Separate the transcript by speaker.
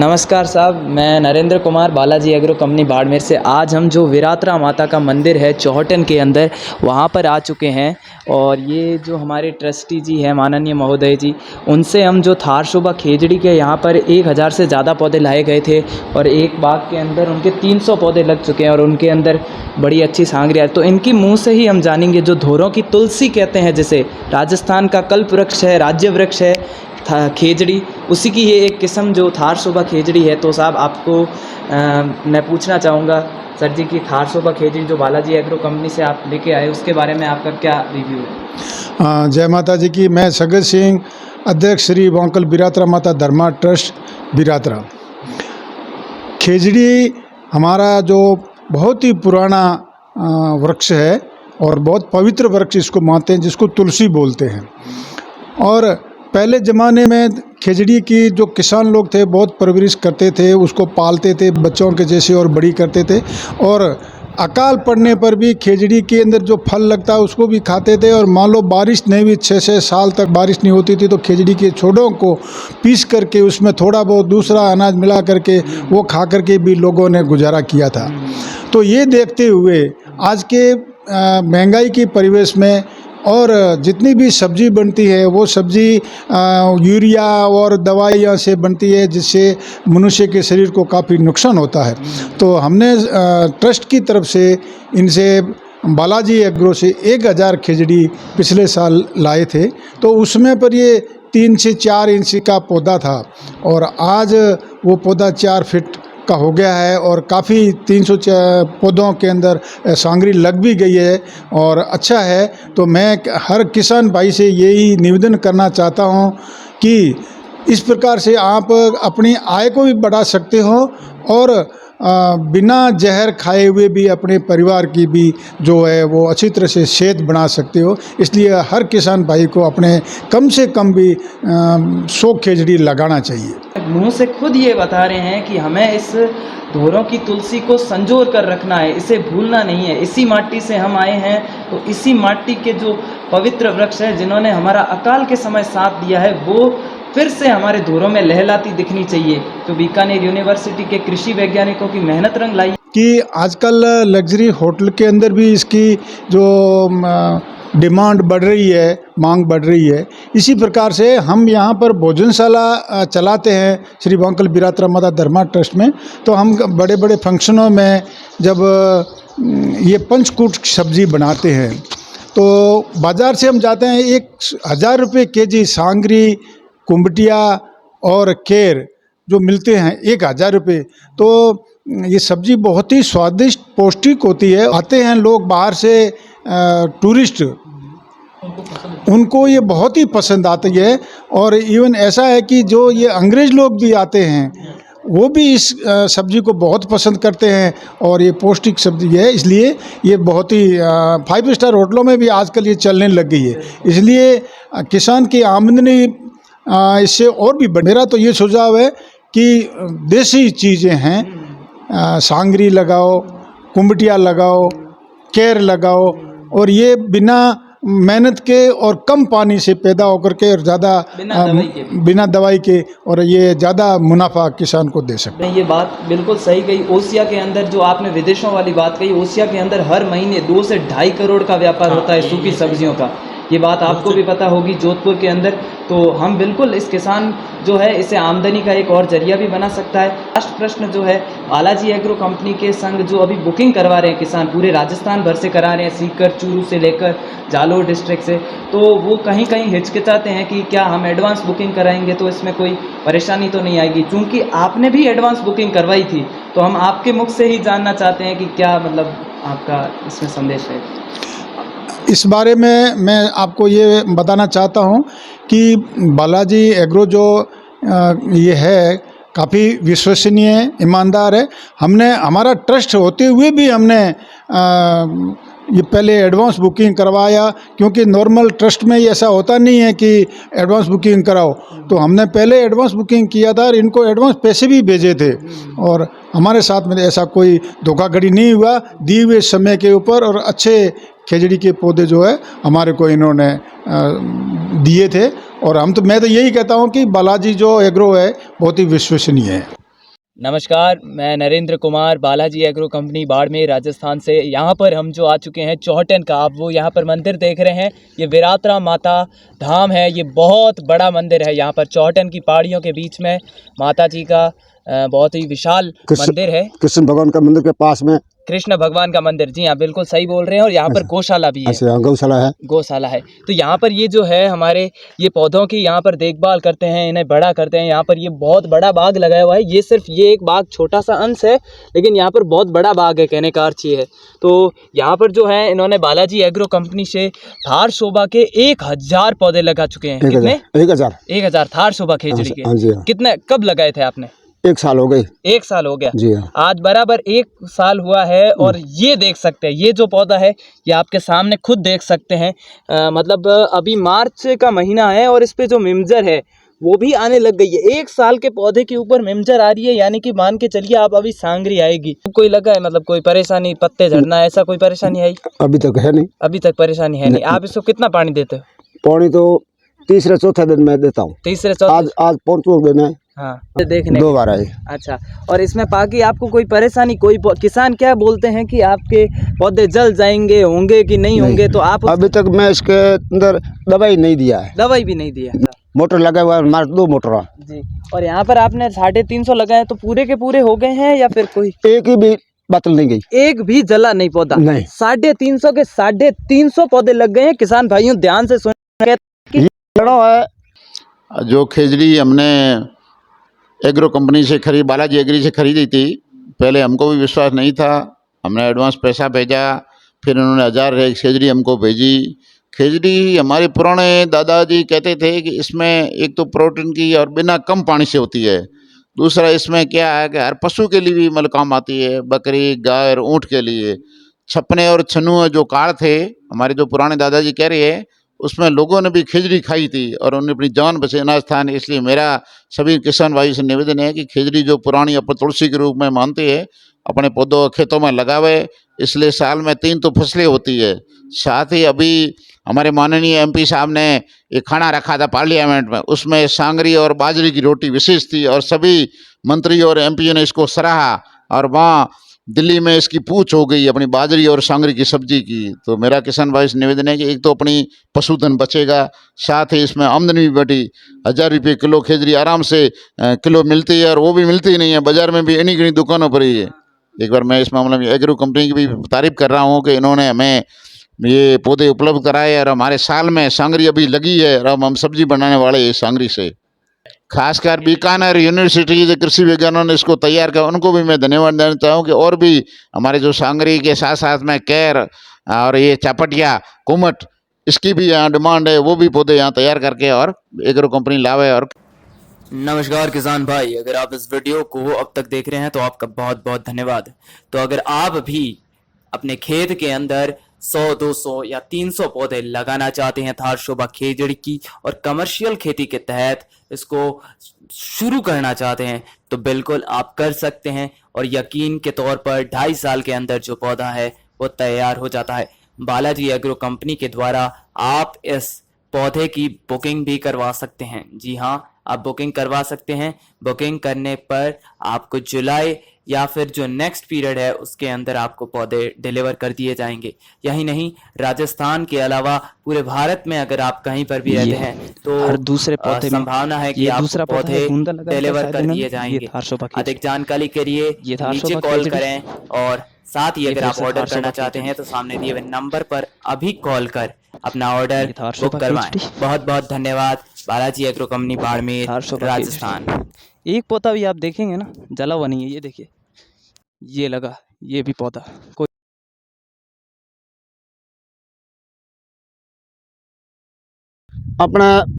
Speaker 1: नमस्कार साहब, मैं नरेंद्र कुमार, बालाजी एग्रो कंपनी बाड़मेर से। आज हम जो वीरात्रा माता का मंदिर है चौहटन के अंदर, वहाँ पर आ चुके हैं। और ये जो हमारे ट्रस्टी जी हैं माननीय महोदय जी, उनसे हम जो थार शोभा खेजड़ी के यहाँ पर 1000 से ज़्यादा पौधे लाए गए थे और एक बाग के अंदर उनके 300 पौधे लग चुके हैं और उनके अंदर बड़ी अच्छी सांगरी है। तो इनकी मुँह से ही हम जानेंगे, जो धोरों की तुलसी कहते हैं, जिसे राजस्थान का कल्प वृक्ष है, राज्य वृक्ष है खेजड़ी, उसी की ये एक किस्म जो थार शोभा खेजड़ी है। तो साहब आपको मैं पूछना चाहूँगा सर जी कि थार शोभा खेजड़ी जो बालाजी एग्रो कंपनी से आप लेके आए, उसके बारे में आपका क्या रिव्यू है?
Speaker 2: जय माता जी की। मैं सगत सिंह, अध्यक्ष श्री वांकल वीरात्रा माता धर्मा ट्रस्ट वीरात्रा। खेजड़ी हमारा जो बहुत ही पुराना वृक्ष है और बहुत पवित्र वृक्ष इसको मानते हैं, जिसको तुलसी बोलते हैं। और पहले ज़माने में खेजड़ी की जो किसान लोग थे बहुत परवरिश करते थे, उसको पालते थे बच्चों के जैसे और बड़ी करते थे। और अकाल पड़ने पर भी खेजड़ी के अंदर जो फल लगता है उसको भी खाते थे। और मान लो बारिश नहीं भी 6 साल तक बारिश नहीं होती थी तो खेजड़ी के छोड़ों को पीस करके उसमें थोड़ा बहुत दूसरा अनाज मिला करके वो खा करके भी लोगों ने गुजारा किया था। तो ये देखते हुए आज के महंगाई के परिवेश में और जितनी भी सब्जी बनती है वो सब्जी यूरिया और दवाइयाँ से बनती है, जिससे मनुष्य के शरीर को काफ़ी नुकसान होता है। तो हमने ट्रस्ट की तरफ से इनसे बालाजी एग्रो से 1000 खेजड़ी पिछले साल लाए थे। तो उसमें पर ये 3 से 4 इंच का पौधा था और आज वो पौधा 4 फीट का हो गया है और काफ़ी 300 पौधों के अंदर सांगरी लग भी गई है और अच्छा है। तो मैं हर किसान भाई से यही निवेदन करना चाहता हूं कि इस प्रकार से आप अपनी आय को भी बढ़ा सकते हो और बिना जहर खाए हुए भी अपने परिवार की भी जो है वो अच्छी तरह से सेहत बना सकते हो। इसलिए हर किसान भाई को अपने कम से कम भी 100 खेजड़ी लगाना चाहिए।
Speaker 1: मुंह से खुद ये बता रहे हैं कि हमें इस धोरों की तुलसी को संजोर कर रखना है, इसे भूलना नहीं है। इसी माटी से हम आए हैं, तो इसी माटी के जो पवित्र वृक्ष है जिन्होंने हमारा अकाल के समय साथ दिया है, वो फिर से हमारे धोरों में लहलाती दिखनी चाहिए। तो बीकानेर यूनिवर्सिटी के कृषि वैज्ञानिकों की मेहनत रंग लाई
Speaker 2: कि आजकल लग्जरी होटल के अंदर भी इसकी जो डिमांड बढ़ रही है, मांग बढ़ रही है। इसी प्रकार से हम यहाँ पर भोजनशाला चलाते हैं श्री वांकल वीरात्रा माता धर्मा ट्रस्ट में। तो हम बड़े बड़े फंक्शनों में जब ये पंचकूट सब्जी बनाते हैं तो बाज़ार से हम जाते हैं 1000 रुपये केजी सांगरी, कुंबटिया और केर जो मिलते हैं 1000 रुपये। तो ये सब्जी बहुत ही स्वादिष्ट पौष्टिक होती है। आते हैं लोग बाहर से टूरिस्ट, उनको ये बहुत ही पसंद आती है। और इवन ऐसा है कि जो ये अंग्रेज़ लोग भी आते हैं वो भी इस सब्जी को बहुत पसंद करते हैं और ये पौष्टिक सब्जी है। इसलिए ये बहुत ही 5 स्टार होटलों में भी आजकल ये चलने लग गई है। इसलिए किसान की आमदनी इससे और भी बढ़। मेरा तो ये सुझाव है कि देसी चीज़ें हैं, सांगरी लगाओ, कुंबटिया लगाओ, केर लगाओ और ये बिना मेहनत के और कम पानी से पैदा होकर के और ज़्यादा बिना दवाई के और ये ज़्यादा मुनाफा किसान को दे सकते हैं।
Speaker 1: ये बात बिल्कुल सही कही। ओसिया के अंदर जो आपने विदेशों वाली बात कही, ओसिया के अंदर हर महीने 2 से 2.5 करोड़ का व्यापार होता है सूखी सब्जियों का। ये बात आपको भी पता होगी जोधपुर के अंदर। तो हम बिल्कुल इस किसान जो है इसे आमदनी का एक और जरिया भी बना सकता है। लास्ट प्रश्न जो है, बालाजी एग्रो कंपनी के संग जो अभी बुकिंग करवा रहे हैं किसान, पूरे राजस्थान भर से करा रहे हैं, सीकर, चूरू से लेकर जालोर डिस्ट्रिक्ट से, तो वो कहीं कहीं हिचकिचाते हैं कि क्या हम एडवांस बुकिंग कराएंगे तो इसमें कोई परेशानी तो नहीं आएगी। चूँकि आपने भी एडवांस बुकिंग करवाई थी, तो हम आपके मुख से ही जानना चाहते हैं कि क्या मतलब आपका इसमें संदेश है।
Speaker 2: इस बारे में मैं आपको ये बताना चाहता हूँ कि बालाजी एग्रो जो ये है काफ़ी विश्वसनीय, ईमानदार है। हमने हमारा ट्रस्ट होते हुए भी हमने ये पहले एडवांस बुकिंग करवाया, क्योंकि नॉर्मल ट्रस्ट में ऐसा होता नहीं है कि एडवांस बुकिंग कराओ। तो हमने पहले एडवांस बुकिंग किया था और इनको एडवांस पैसे भी भेजे थे और हमारे साथ में ऐसा कोई धोखाधड़ी नहीं हुआ दिए हुए समय के ऊपर। और अच्छे खेजड़ी के पौधे जो है हमारे को इन्होंने दिए थे। और मैं तो यही कहता हूँ कि बालाजी जो एग्रो है बहुत ही विश्वसनीय है।
Speaker 1: नमस्कार, मैं नरेंद्र कुमार बालाजी एग्रो कंपनी बाड़मेर राजस्थान से। यहाँ पर हम जो आ चुके हैं चौहटन का, आप वो यहाँ पर मंदिर देख रहे हैं, ये विरात्रा माता धाम है। ये बहुत बड़ा मंदिर है। यहाँ पर चौहटन की पहाड़ियों के बीच में माता जी का बहुत ही विशाल मंदिर है।
Speaker 3: कृष्ण भगवान का मंदिर के पास में
Speaker 1: कृष्ण भगवान का मंदिर, जी हाँ बिल्कुल सही बोल रहे हैं। और यहाँ पर गौशाला भी है।
Speaker 3: अच्छा, गौशाला है।
Speaker 1: गौशाला है। तो यहाँ पर ये जो है हमारे ये पौधों की यहाँ पर देखभाल करते हैं, इन्हें बड़ा करते हैं। यहाँ पर ये बहुत बड़ा बाग लगाया हुआ है। ये सिर्फ ये एक बाग छोटा सा अंश है, लेकिन यहाँ पर बहुत बड़ा बाग है, कहने का अर्थ ये है। तो यहाँ पर जो है इन्होंने बालाजी एग्रो कंपनी से थार शोभा के 1000 पौधे लगा चुके हैं। कितने? 1000 थार शोभा खेजड़ी के।
Speaker 3: हाँ जी, हाँ।
Speaker 1: कितने कब लगाए थे आपने?
Speaker 3: 1 साल हो गई।
Speaker 1: 1 साल हो गया
Speaker 3: जी हाँ।
Speaker 1: आज बराबर 1 साल हुआ है। और ये देख सकते हैं, ये जो पौधा है ये आपके सामने खुद देख सकते हैं। मतलब अभी मार्च का महीना है और इस पे जो मिमजर है वो भी आने लग गई है। 1 साल के पौधे के ऊपर मिमजर आ रही है, यानी कि मान के चलिए आप अभी सांगरी आएगी। कोई लगा है मतलब कोई परेशानी, पत्ते झड़ना, ऐसा कोई परेशानी आई?
Speaker 3: अभी तक है नहीं।
Speaker 1: अभी तक परेशानी है नहीं। आप इसको कितना पानी देते हो?
Speaker 3: पानी तो तीसरे चौथे दिन में देता हूँ।
Speaker 1: तीसरे चौथे?
Speaker 3: आज 5वां दिन है।
Speaker 1: हाँ, देखने
Speaker 3: 2 बार आए।
Speaker 1: अच्छा। और इसमें बाकी आपको कोई परेशानी, कोई किसान क्या बोलते हैं कि आपके पौधे जल जाएंगे, होंगे कि नहीं होंगे, तो आप
Speaker 3: अभी तक मैं इसके अंदर दवाई नहीं दिया है।
Speaker 1: दवाई भी नहीं दिया?
Speaker 3: मोटर लगा हुआ है हमारे, 2 मोटर
Speaker 1: जी। और यहाँ पर आपने 350 लगाए, तो पूरे के पूरे हो गए हैं या फिर कोई
Speaker 3: एक ही भी बातल नहीं गई?
Speaker 1: एक भी जला नहीं पौधा?
Speaker 3: नहीं।
Speaker 1: 350 के 350 पौधे लग गए हैं। किसान भाइयों ध्यान से सुनिए,
Speaker 4: है जो खेजड़ी हमने एग्रो कंपनी से खरीद, बालाजी एग्री से खरीदी थी। पहले हमको भी विश्वास नहीं था, हमने एडवांस पैसा भेजा, फिर उन्होंने 1000 खेजड़ी हमको भेजी। खेजड़ी हमारे पुराने दादाजी कहते थे कि इसमें एक तो प्रोटीन की और बिना कम पानी से होती है, दूसरा इसमें क्या है कि हर पशु के लिए भी मतलब काम आती है, बकरी, गाय और ऊँट के लिए। छपने और छनुए जो काल थे हमारे, जो पुराने दादाजी कह रहे हैं, उसमें लोगों ने भी खिचड़ी खाई थी और उन्हें अपनी जान बचे अनाज था। इसलिए मेरा सभी किसान भाई से निवेदन है कि खिचड़ी जो पुरानी अपन तुलसी के रूप में मानते हैं, अपने पौधों खेतों में लगावे। इसलिए साल में 3 तो फसलें होती है। साथ ही अभी हमारे माननीय एमपी साहब ने एक खाना रखा था पार्लियामेंट में, उसमें सांगरी और बाजरे की रोटी विशेष थी और सभी मंत्री और एमपी ने इसको सराहा। और वहाँ दिल्ली में इसकी पूछ हो गई अपनी बाजरी और सांगरी की सब्जी की। तो मेरा किसान भाई से निवेदन है कि एक तो अपनी पशुधन बचेगा, साथ ही इसमें आमदनी भी बढ़ी। 1000 रुपये किलो खेजड़ी आराम से किलो मिलती है, और वो भी मिलती ही नहीं है, बाजार में भी इन्हीं किन्हीं दुकानों पर ही है। एक बार मैं इस मामले में एग्रो कंपनी की भी तारीफ कर रहा हूँ कि इन्होंने हमें ये पौधे उपलब्ध कराए और हमारे साल में सांगरी अभी लगी है और अब हम सब्जी बनाने वाले हैं सांगरी से। खासकर बीकानेर यूनिवर्सिटी के कृषि विज्ञानों ने इसको तैयार किया, उनको भी मैं धन्यवाद देना चाहूँ कि और भी हमारे जो सांगरी के साथ साथ में कैर और ये चापटिया, कुमट, इसकी भी यहाँ डिमांड है, वो भी पौधे यहाँ तैयार करके और एग्रो कंपनी लावे। और
Speaker 1: नमस्कार किसान भाई, अगर आप इस वीडियो को अब तक देख रहे हैं तो आपका बहुत बहुत धन्यवाद। तो अगर आप भी अपने खेत के अंदर 100, 200 या 300 पौधे लगाना चाहते हैं थार शोभा खेजड़ी की, और कमर्शियल खेती के तहत इसको शुरू करना चाहते हैं, तो बिल्कुल आप कर सकते हैं। और यकीन के तौर पर 2.5 साल के अंदर जो पौधा है वो तैयार हो जाता है। बालाजी एग्रो कंपनी के द्वारा आप इस पौधे की बुकिंग भी करवा सकते हैं। जी हाँ, आप बुकिंग करवा सकते हैं। बुकिंग करने पर आपको जुलाई या फिर जो नेक्स्ट पीरियड है उसके अंदर आपको पौधे डिलीवर कर दिए जाएंगे। यही नहीं, राजस्थान के अलावा पूरे भारत में अगर आप कहीं पर भी रहते हैं तो
Speaker 5: हर दूसरे पौधे में
Speaker 1: संभावना है कि
Speaker 5: ये
Speaker 1: आपको
Speaker 5: दूसरा पौधा
Speaker 1: पौधे
Speaker 5: है, गूंदा लगा है
Speaker 1: डिलीवर
Speaker 5: शायद
Speaker 1: कर
Speaker 5: इन्होंने,
Speaker 1: दिए
Speaker 5: ये
Speaker 1: जाएंगे।
Speaker 5: थार शोभा खेजड़ी।
Speaker 1: अधिक जानकारी के लिए
Speaker 5: ये थार
Speaker 1: नीचे
Speaker 5: शोभा
Speaker 1: कॉल
Speaker 5: खेजड़ी।
Speaker 1: करें, और साथ ही
Speaker 5: ये
Speaker 1: अगर
Speaker 5: फिर
Speaker 1: आप
Speaker 5: से
Speaker 1: ऑर्डर
Speaker 5: थार शोभा
Speaker 1: करना चाहते हैं तो सामने दिए हुए नंबर पर अभी कॉल कर अपना ऑर्डर
Speaker 5: ये थार
Speaker 1: बुक
Speaker 5: शोभा
Speaker 1: करवाएं।
Speaker 5: खेजड़ी।
Speaker 1: बहुत बहुत धन्यवाद। बालाजी एग्रो कंपनी बाड़मेर,
Speaker 5: थार शोभा
Speaker 1: राजस्थान।
Speaker 5: एक पौधा भी आप देखेंगे ना जला हुआ नहीं है, ये देखिए, ये लगा, ये भी पौधा कोई
Speaker 3: अपना